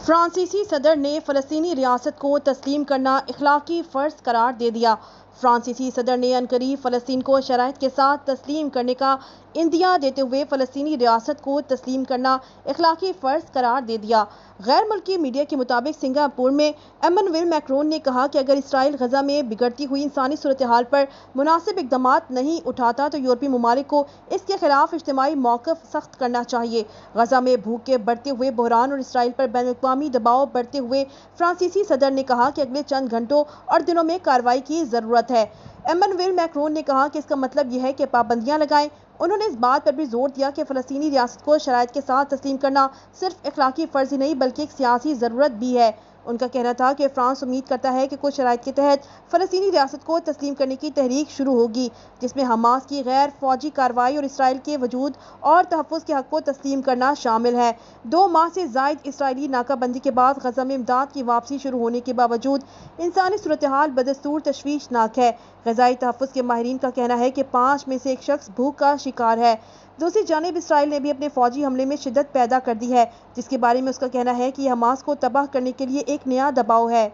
फ्रांसीसी सदर ने फ़लस्तीनी रियासत को तस्लीम करना इखलाकी फ़र्ज़ करार दे दिया। फ्रांसीसी सदर ने अनकरीब फ़लस्तीन को शराइत के साथ तस्लीम करने का इंदिया देते हुए फ़लस्तीनी रियासत को तस्लीम करना इखलाकी फ़र्ज़ करार दे दिया। गैर मुल्की मीडिया के मुताबिक सिंगापुर में एमनुएल मैक्रोन ने कहा कि अगर इसराइल गजा में बिगड़ती हुई इंसानी सूरत हाल पर मुनासिब इक़दामात नहीं उठाता तो यूरोपीय ममालिक को इसके खिलाफ इज्तिमाई मौक़िफ़ सख्त करना चाहिए। गजा में भूख के बढ़ते हुए बहरान और इसराइल पर बैनुल-अक़वामी दबाव बढ़ते हुए फ्रांसीसी सदर ने कहा कि अगले चंद घंटों और दिनों में कार्रवाई की ज़रूरत है। एमनुएल मैक्रोन ने कहा कि इसका मतलब यह है कि पाबंदियां लगाएं। उन्होंने इस बात पर भी जोर दिया कि फ़लस्तीनी रियासत को शराइत के साथ तस्लीम करना सिर्फ इखलाकी फ़र्ज़ ही नहीं बल्कि एक सियासी ज़रूरत भी है। उनका कहना था कि फ्रांस उम्मीद करता है कि कुछ शराइत के तहत फ़लस्तीनी रियासत को तस्लीम करने की तहरीक शुरू होगी, जिसमें हमास की गैर फौजी कार्रवाई और इसराइल के वजूद और तहफ़्फ़ुज़ के हक़ को तस्लीम करना शामिल है। 2 माह से ज़ायद इसराइली नाकाबंदी के बाद गजा में इमदाद की वापसी शुरू होने के बावजूद इंसानी सूरत हाल बदस्तूर तशवीशनाक है। ग़ज़ाई तहफ़्फ़ुज़ के माहिरीन का कहना है कि 5 में से 1 शख्स भूख का शिकार है। दूसरी जानिब इसराइल ने भी अपने फौजी हमले में शिद्दत पैदा कर दी है, जिसके बारे में उसका कहना है कि यह हमास को तबाह करने के लिए एक नया दबाव है।